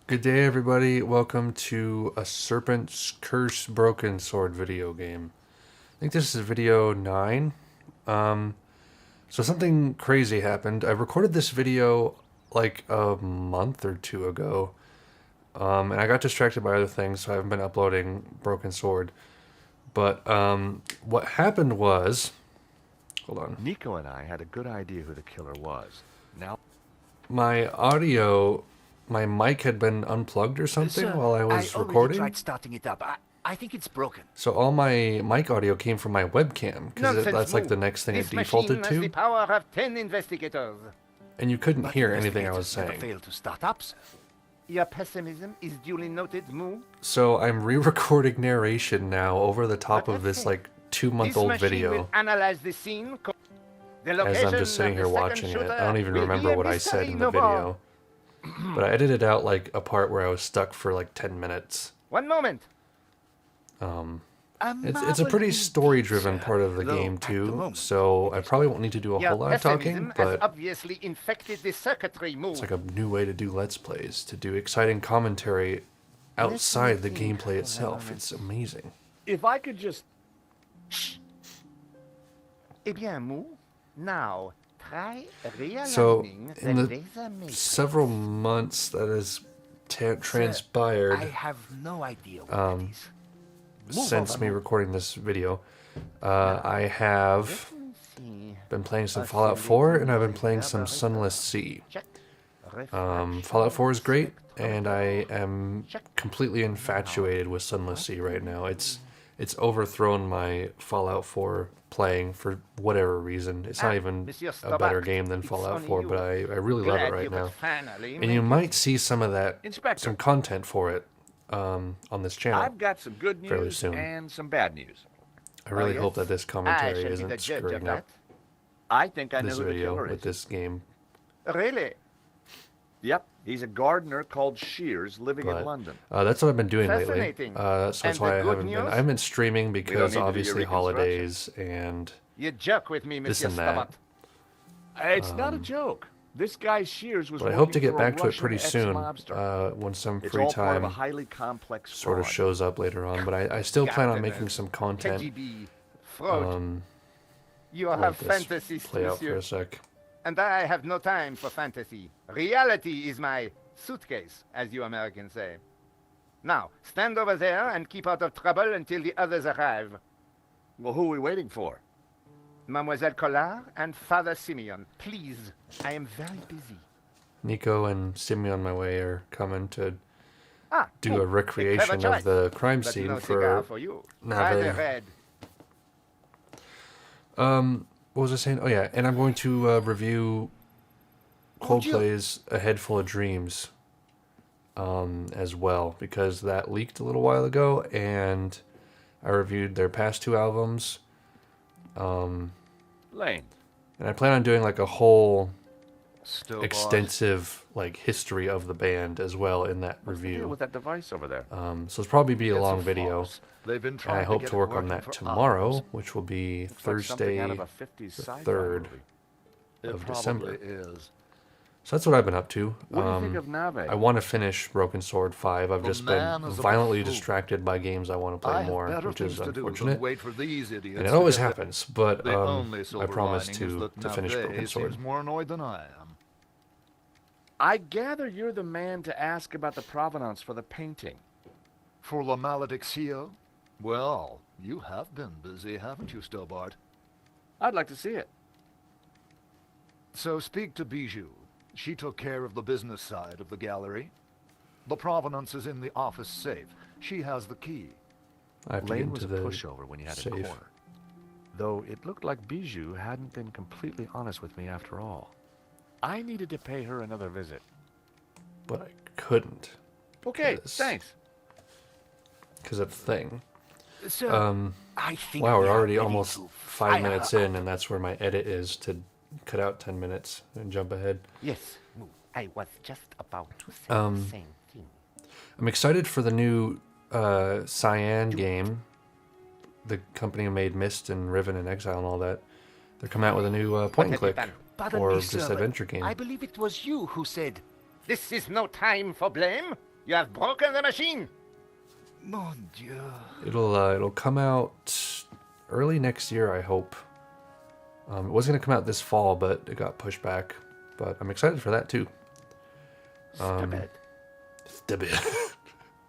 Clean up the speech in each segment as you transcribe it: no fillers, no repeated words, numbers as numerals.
Good day, everybody. Welcome to a Serpent's Curse Broken Sword video game. I think this is video 9. So something crazy happened. I recorded this video like a month or two ago, and I got distracted by other things, so I haven't been uploading Broken Sword. But what happened was, hold on, Nico and I had a good idea who the killer was. Now, my audio, my mic had been unplugged or something Sir, while I was I already recording. tried starting it up. I think it's broken. So all my mic audio came from my webcam, because that's like the next thing it defaulted This machine has the to, power of 10 investigators. and you couldn't But hear anything I investigators was never saying. fail to start up, sir. Your pessimism is duly noted, Moo. So I'm re-recording narration now over the top of this like This 2-month-old machine video will analyze the scene. The as location I'm just sitting of here the second watching it. shooter I don't even will be remember a what I said mystery in no the more. video, but I edited out like a part where I was stuck for like 10 minutes. One moment. It's a pretty story-driven part of the game too, so I probably won't need to do a Your whole lot of pessimism talking, has but obviously infected the circuitry, Moo. it's like a new way to do Let's Plays, to do exciting commentary outside the gameplay itself. It's amazing. if I could just... Eh bien, Moo, now try So, realigning in the laser matrix. several months that has transpired I have no idea what it is. since me recording this video, I have See. been playing some Fallout 4, and I've been playing some Sunless Sea. Check. Fallout 4 is great, and I am completely infatuated with Sunless Sea right now. It's overthrown my Fallout 4 playing for whatever reason. It's not even Monsieur a better Stobart, game than it's Fallout only 4, you. but I really love it Glad right you could now. finally And you make might see some of that, Inspector. some content for it on this channel. I've got some good fairly news soon. and some bad news. I really yes? hope that this I commentary shall be isn't the judge of screwing that. up I think I know this who the video killer with is. this game. Really? Yep, he's a gardener called Shears living But in London. that's what I've been doing lately. Fascinating. So that's And why the I good haven't been. news? I haven't been streaming need because to do your obviously reconstruction. holidays and You joke with me, this Monsieur and that. Stobart. It's not a joke. This guy Shears was But I hope to working get for a back to it Russian pretty soon ex-mobster. when some It's free all part of a time highly complex sort of fraud. shows up later on. But I still plan on Captain making of some content. KGB, fraud. You Let have this fantasies, play out for monsieur. a sec. And I have no time for fantasy. Reality is my suitcase, as you Americans say. Now, stand over there and keep out of trouble until the others arrive. Well, who are we waiting for? Mademoiselle Collard and Father Simeon, please. I am very busy. Nico and Simeon, my way, are coming to Ah, do oh, a clever recreation choice. of the crime But scene no cigar for. for you. Nah, Try the they- red. What was I saying? Oh yeah, and I'm going to review Coldplay's A Head Full of Dreams as well, because that leaked a little while ago, and I reviewed their past 2 albums, Lane. and I plan on doing like a whole Still extensive like history of the band as well in that review. with that device over there. So it'll probably be a long video, They've been and trying I hope get to it work on working that for tomorrow, hours. which will be Looks like something Thursday. out of a 50s the sci-fi 3rd movie. of It December. probably is. So that's what I've been up to. What do you think of Nave? I want to finish Broken Sword 5. I've The just been man is a violently buffoon. distracted by games I want to play I have more, better which is things to do than unfortunate. wait for these idiots. And it to always get there. happens, but The only I silver promise lining is to that finish Nave Broken Sword. seems more annoyed than I am. I gather you're the man to ask about the provenance for the painting. For La Maledictio? Well, you have been busy, haven't you, Stobart? I'd like to see it. So speak to Bijou. She took care of the business side of the gallery. The provenance is in the office safe. She has the key. I have to Lane get was into a the pushover when you had it safe. cornered. Though it looked like Bijou hadn't been completely honest with me after all. I needed to pay her another visit. But I couldn't Okay, Yes. thanks. because of the thing. Sir, I think Wow, we we're are already ready almost to 5 fire minutes up. in, and that's where my edit is, to cut out 10 minutes and jump ahead. Yes, Moo, I was just about to say the same thing. I'm excited for the new Cyan game. The company who made Myst and Riven and Exile and all that. They're coming out with a new point and click Pardon or me, just sir, but adventure game. I believe it was you who said, This is no time for blame. You have broken the machine. Mon Dieu. It'll come out early next year, I hope. It was gonna come out this fall, but it got pushed back. But I'm excited for that too. Stupid. Stupid.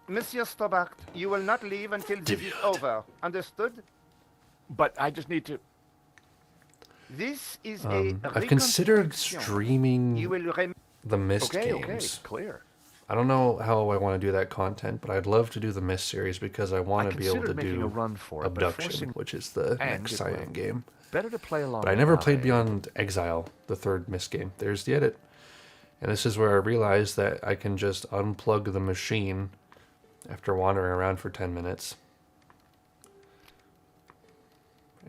Monsieur Stobart, you will not leave until this is over. Understood? But I just need to... This is I've considered reconstruction. streaming You will the Myst Okay, games. clear. I don't know how I want to do that content, but I'd love to do the Myst series because I want to be able to considered making a do run for it, but Abduction, forcing- which is the And next it Cyan will. game. Better to play along But I with never Nave. played beyond Exile, the third Myst game. There's the edit. And this is where I realized that I can just unplug the machine after wandering around for 10 minutes.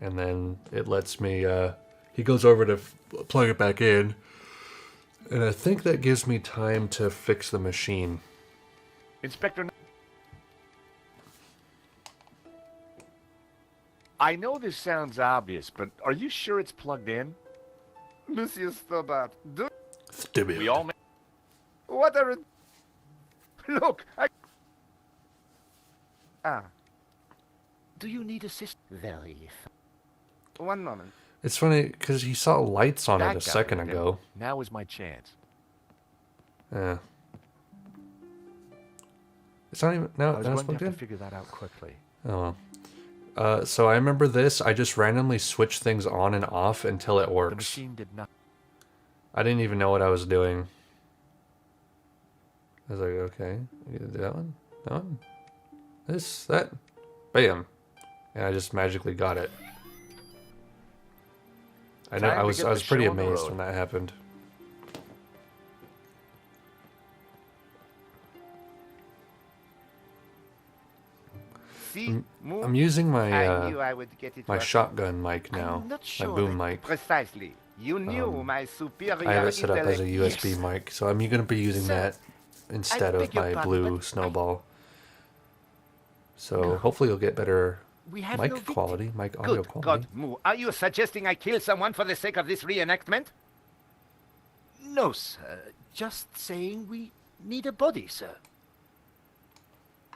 And then it lets me, he goes over to plug it back in. And I think that gives me time to fix the machine. Inspector... I know this sounds obvious, but are you sure it's plugged in? Monsieur Stobart, do Stupid. We all... what are it? Look, Do you need assistance? Very. One moment. It's funny because he saw lights on That it a got second rid of ago. him. Now is my chance. Yeah. It's not even... No, I was that's going to plugged have in? to figure that out quickly. Oh well. So I remember this. I just randomly switched things on and off until it The works. machine did not... I didn't even know what I was doing. I was like, okay, I can do that one, that one, this, that, bam, and I just magically got it. I know Time I to was get I the was pretty show on the amazed road. when that happened. See, move. I'm using I my knew I would get it my working. shotgun mic I'm now, not my sure boom that- mic. Precisely. You knew my superior I have it set up as a intellect. USB mic, so I'm going to be using Sir, that instead of beg your my pardon, blue but snowball. So hopefully you'll get better We have mic no victim. quality, mic audio Good quality. God, Moo. Are you suggesting I kill someone for the sake of this reenactment? No, sir. Just saying we need a body, sir.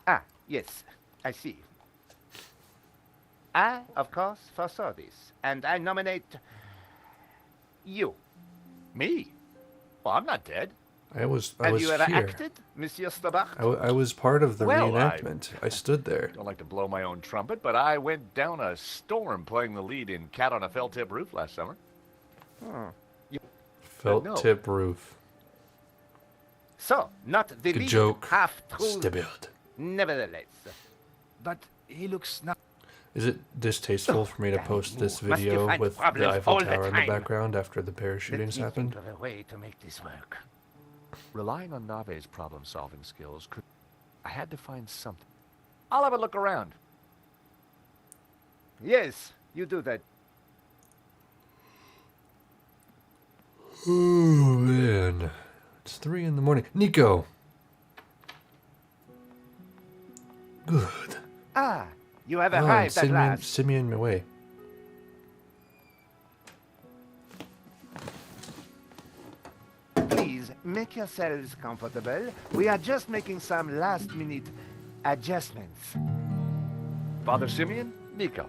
Ah, yes. I see. I, of course, foresaw this. And I nominate... you. Me? Well, I'm not dead. I was Have you ever here. acted, Monsieur Stobart? I was part of the Well, reenactment. I stood there. Don't like to blow my own trumpet, but I went down a storm playing the lead in Cat on a Felt Tip Roof last summer. Felt no. tip roof. So, not the Good least joke. half-true. Stupid. Nevertheless. But he looks not... Is it distasteful for me to damn post this move. Must you video find with the problems Eiffel all the Tower in the time? background after the Let me parachutings think happened? of a way to make this work. Relying on Nave's problem-solving skills, I had to find something. I'll have a look around. Yes, you do that. Oh man, it's 3 in the morning. Nico. Good. Ah, you have Oh, arrived at last. Simeon Mue. Please, make yourselves comfortable. We are just making some last-minute adjustments. Father Simeon, Nico.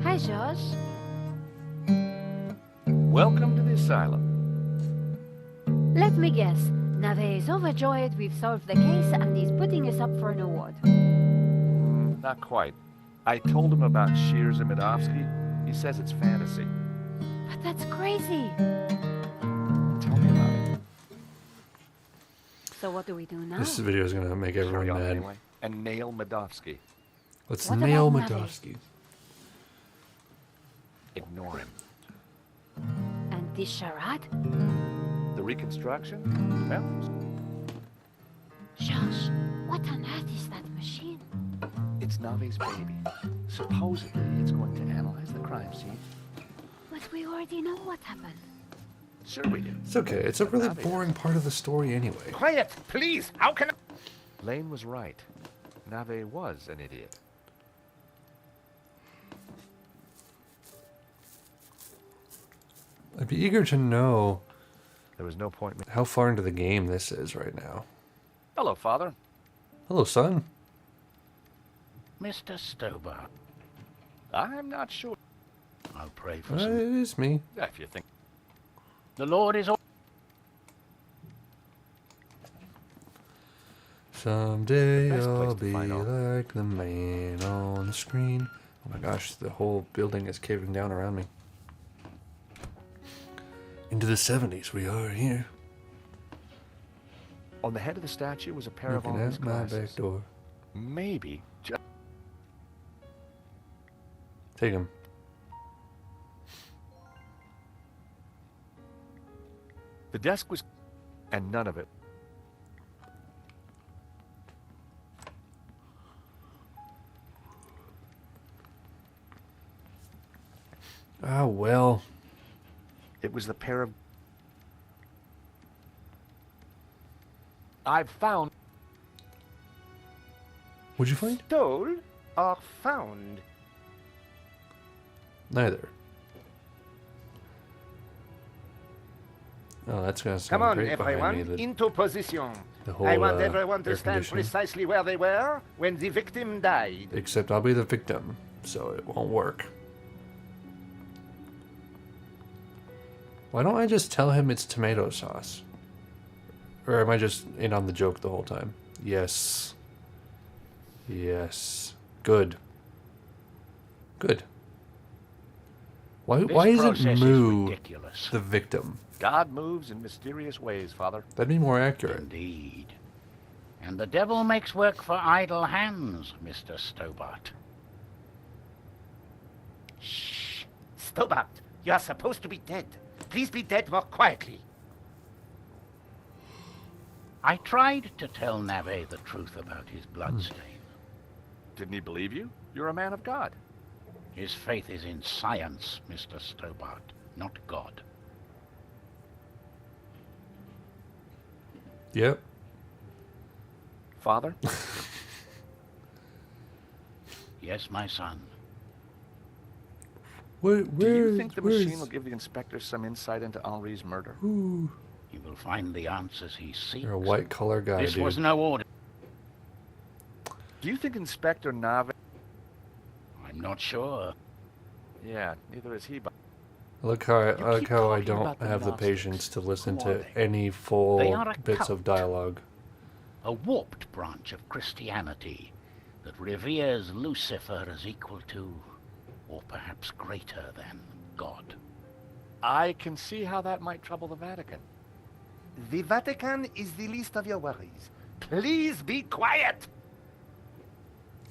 Hi, Josh. Welcome to the asylum. Let me guess. Nave is overjoyed we've solved the case and he's putting us up for an award. Not quite. I told him about Shears and Medovsky. He says it's fantasy. But that's crazy. Tell me about it. So what do we do now? This video is gonna make everyone Carry on mad. anyway. And nail Medovsky. Let's What nail about Nave? Medovsky. Ignore him. And this charade? The reconstruction? Well, Josh, what on earth is that machine? it's Nave's baby. Supposedly, it's going to analyze the crime scene. But we already know what happened. Sure we do. It's okay. It's a really Nave. boring part of the story anyway. Quiet, please. How can I... Lane was right. Nave was an idiot. I'd be eager to know There was no point. how far into the game this is right now. Hello, Father. Hello, son. Mr. Stobart, I'm not sure. I'll pray for It some. is me. If you think. The Lord is all. Someday The best place I'll to be find out. like the man on the screen. Oh my gosh, the whole building is caving down around me. Into the 70s we are here. On the head of the statue was a pair of Looking Henri's out my glasses. back door. Maybe. Take him. The desk was. And none of it. Ah, well. It was the pair of. I've found. What'd you find? Stole or found? Neither. Oh, that's gonna sound Come on, great behind me. everyone, The, into position. the whole I want air everyone to stand conditioning. precisely where they were when the victim died. Except I'll be the victim, so it won't work. Why don't I just tell him it's tomato sauce? Or am I just in on the joke the whole time? Yes. Yes. Good. Good. Why This isn't process Moo is ridiculous. the victim? God moves in mysterious ways, Father. That'd be more accurate. Indeed. And the devil makes work for idle hands, Mr. Stobart. Shh. Stobart, you are supposed to be dead. Please be dead more quietly. I tried to tell Nave the truth about his bloodstain. Didn't he believe you? You're a man of God. His faith is in science, Mr. Stobart, not God. Yep. Father? Yes, my son. Do you think the machine will give the inspector some insight into Henri's murder? Ooh, He will find the answers he seeks. you're a white collar guy, This dude. was no order. Do you think Inspector Nave... I'm not sure. Yeah, neither is he, but... I like how keep I talking don't about the have the Gnostics. patience to listen Who are to they? any full They are a bits of cult. dialogue. A warped branch of Christianity that reveres Lucifer as equal to, or perhaps greater than, God. I can see how that might trouble the Vatican. The Vatican is the least of your worries. Please be quiet.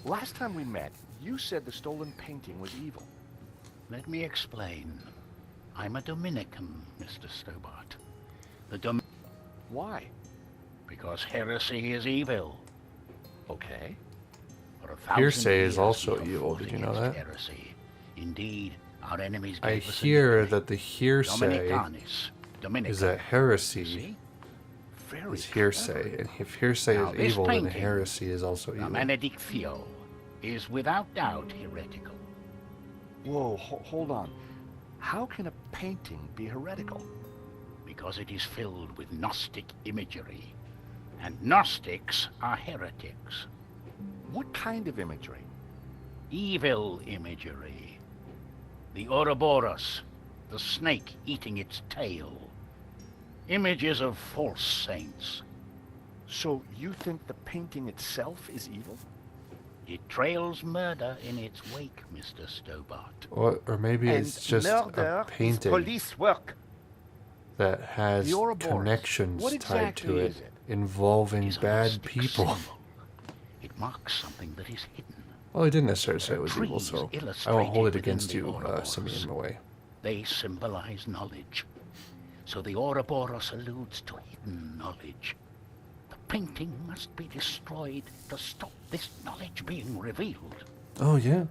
Last time we met, you said the stolen painting was evil. Let me explain. I'm a Dominican, Mr. Stobart. Why? Because heresy is evil. Okay. For 1,000 Hearsay is years also we have evil, fought did you know against that? Heresy. Indeed, our enemies I gave us a hear nickname. that the hearsay Dominicanis. Dominican. is that heresy See? Very is hearsay, and if hearsay Now, is this evil, then painting, heresy is also The evil. Benedictio is without doubt heretical. Whoa, hold on. How can a painting be heretical? Because it is filled with Gnostic imagery. And Gnostics are heretics. What kind of imagery? Evil imagery. The Ouroboros, the snake eating its tail. Images of false saints. So you think the painting itself is evil? It trails murder in its wake, Mr. Stobart. Or maybe And it's just murder a is painting police work. that has The Ouroboros. connections What tied exactly to it is it? involving It is a bad Gnostic people. symbol. It marks something that is hidden. Well, I didn't necessarily say it was evil, Trees so I won't illustrated hold it within against the you, Ouroboros. Simeon Away. They symbolize knowledge. So the Ouroboros alludes to hidden knowledge. The painting must be destroyed to stop this knowledge being revealed. Oh, yeah.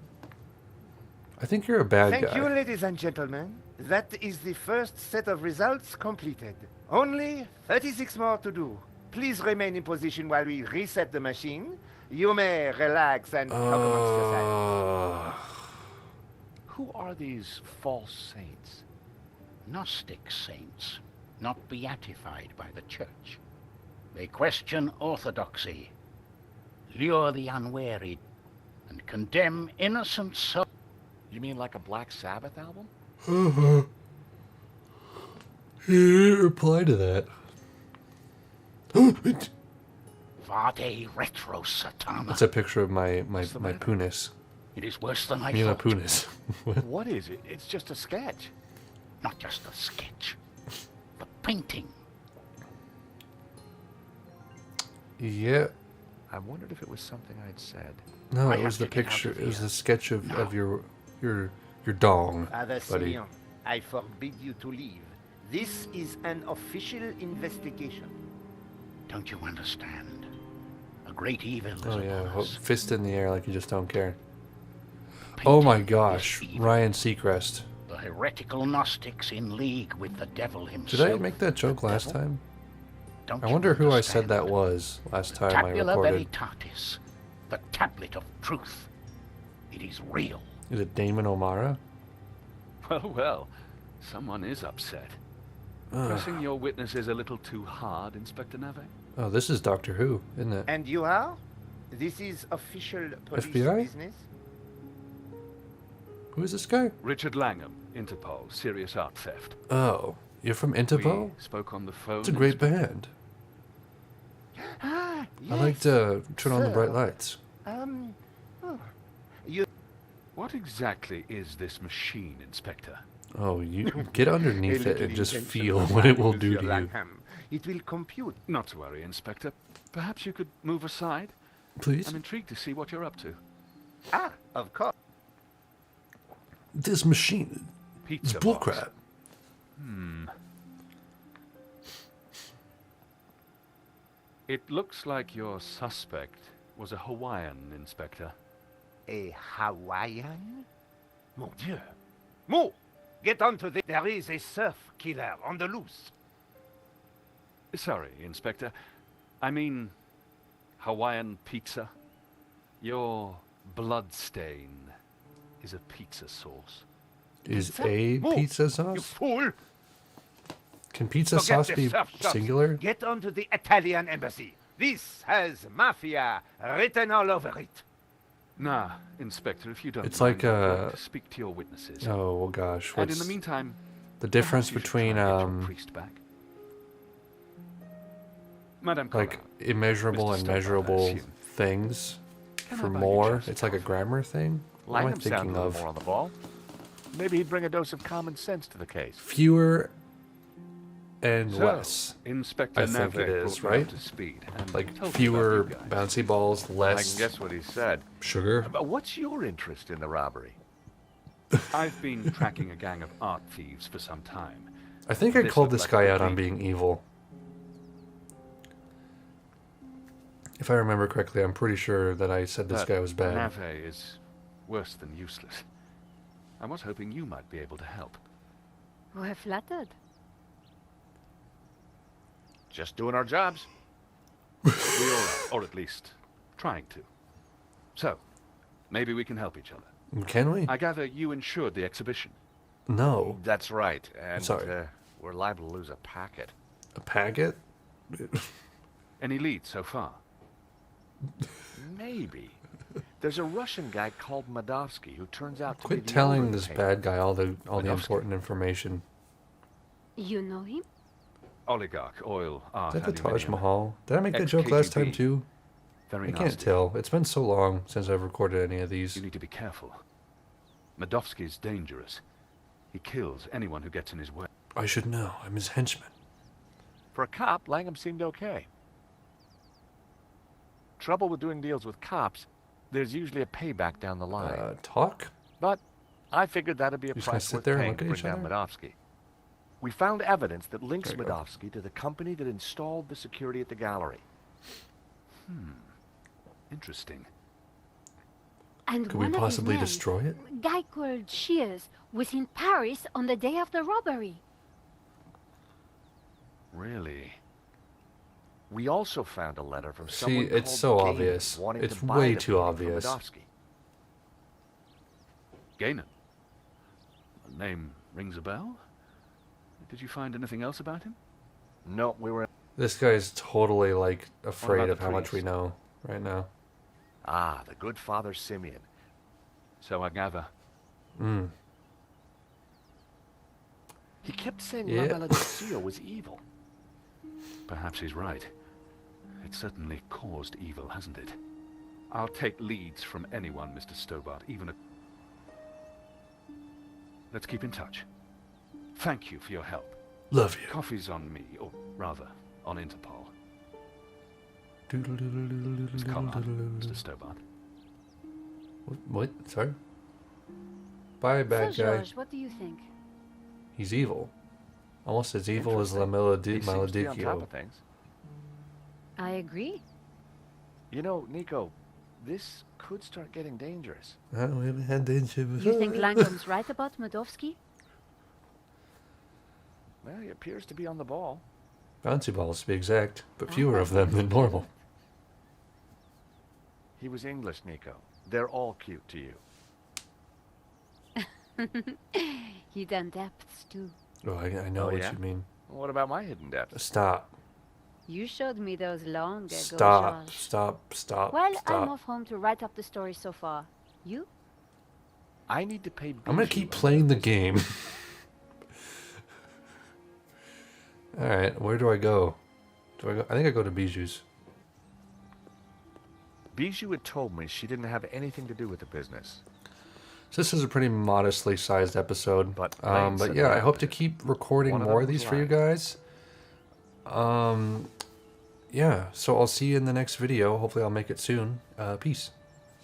I think you're a bad Thank guy. you, ladies and gentlemen. That is the first set of results completed. Only 36 more to do. Please remain in position while we reset the machine. You may relax and talk amongst yourselves. Who are these false saints? Gnostic saints, not beatified by the church. They question orthodoxy, lure the unwary, and condemn innocent souls. You mean like a Black Sabbath album? He didn't reply to that. Vade retro satana. That's a picture of my the matter? punis. It is worse than I Mila thought. Punis. What? What is it? It's just a sketch. Not just a sketch. The painting. Yeah. I wondered if it was something I'd said. No, I it was have the to get out picture. of It was here. the sketch of No. your dong, Father buddy. Simeon, I forbid you to leave. This is an official investigation. Don't you understand? A great evil is Oh yeah, upon us. fist in the air like you just don't care. Painting Oh my is gosh, evil. Ryan Seacrest. The heretical Gnostics in league with the devil Did himself. I make that joke last devil? time? Don't I you wonder who I said understand? that was last time I Tabula recorded. Veritatis, the tablet of truth. It is real. Is it Damon O'Mara? Well, well. Someone is upset. Pressing your witnesses a little too hard, Inspector Nave? Oh, this is Doctor Who, isn't it? And you are? This is official police FBI? business? Who is this guy? Richard Langham, Interpol, serious art theft. Oh, you're from Interpol? We spoke on the phone. It's a great Inspector. band. Ah, yes. I like to turn on the bright sir. lights. Oh, you What exactly is this machine, Inspector? Oh, you get underneath it little and just intention feel of what it will mine, do Monsieur to you. Langham. It will compute. Not to worry, Inspector. Perhaps you could move aside? Please? I'm intrigued to see what you're up to. Ah, of course. This machine is Pizza box. bullcrap. It looks like your suspect was a Hawaiian, Inspector. A Hawaiian? Mon Dieu. Mo! Get onto the... There is a surf killer on the loose. Sorry, Inspector. I mean, Hawaiian pizza. Your blood stain is a pizza sauce. Is a Move, pizza You sauce? fool! Can pizza Forget sauce the be surf shops. singular? Get onto the Italian embassy. This has mafia written all over it. Nah, Inspector, if you don't It's mind, like, I'm going to speak to your witnesses. Oh well, gosh. and in What's the meantime, the difference perhaps you should between try and get your priest back. like Madame Collard, immeasurable Mr. and Stoker, I measurable assume. things Can I for buy you more? just a It's like a coffee? grammar thing. What am I Langham sounded thinking a little of? more on the ball. Maybe he'd bring a dose of common sense to the case. Fewer and So, less. Inspector I think Nave it is, brought me right? up to speed, and Like told me about fewer you guys. bouncy balls, I less can guess what he said. sugar. But what's your interest in the robbery? I've been tracking a gang of art thieves for some time. I think I This called looked this like a guy out on complete- being evil. If I remember correctly, I'm pretty sure that I said this But guy was bad. Nave is worse than useless. I was hoping you might be able to help. We're flattered. Just doing our jobs. We all are, or at least trying to. So, maybe we can help each other. Can we? I gather you insured the exhibition. No. That's right, and Sorry. we're liable to lose a packet. A packet? Any leads so far? Maybe. There's a Russian guy called Madovsky who turns out to be Quit the telling owner of the this painting. bad guy all the Wadowski. important information. You know him? Oligarch, oil, art, Is that the Taj aluminium. Mahal? Did I make that joke last time Ex-KGB. too? Very I nasty. can't tell. It's been so long since I've recorded any of these. You need to be careful. Madovsky's dangerous. He kills anyone who gets in his way. I should know. I'm his henchman. For a cop, Langham seemed okay. Trouble with doing deals with cops, there's usually a payback down the line. Talk? But I figured that'd be a Just gonna price sit worth there and paying look to at bring each down other? Madovsky. We found evidence that links There you go. Madovsky to the company that installed the security at the gallery. Interesting. And Could we one of his possibly men, destroy it? a guy called Shears, was in Paris on the day of the robbery. Really? We also found a letter from See, someone it's called so Gaines obvious. wanting It's to buy way the too painting from obvious. Madovsky. Gainan. The name rings a bell. Did you find anything else about him? No, we were This guy's totally, like, afraid about of the how much we priest? know right now. Ah, the good Father Simeon. So I gather. Mm. He kept saying Yeah. La Maledicio was evil. Perhaps he's right. It certainly caused evil, hasn't it? I'll take leads from anyone, Mr. Stobart, even a... Let's keep in touch. Thank you for your help. Love you. Coffee's on me, or rather, on Interpol. It's Collard, Mr. Stobart. What? Sorry? Bye, bad So, guy. George, what do you think? He's evil. Almost as evil as La Maledi- He seems to be on top Maledicchio. of things. I agree. You know, Nico, this could start getting dangerous. We haven't had the interview. You think Langdom's right about Medovsky? Well, he appears to be on the ball. Bouncy balls, to be exact, but fewer of them than normal. He was English, Nico. They're all cute to you. Hidden depths, too. Oh, I know Oh, what yeah? you mean. What about my hidden depths? Stop. You showed me those long ago, Stop. George. Stop. Well, I'm Stop. off home to write up the story so far. You? I need to pay I'm gonna Bijou keep a playing the visit. game. Alright, where do I go? Do I go? I think I go to Bijou's. Bijou had told me she didn't have anything to do with the business. So this is a pretty modestly sized episode. But Lane But said yeah, the I hope to opposite. keep recording One of more them of these was for you lying. guys. Yeah, so I'll see you in the next video. Hopefully I'll make it soon. Peace.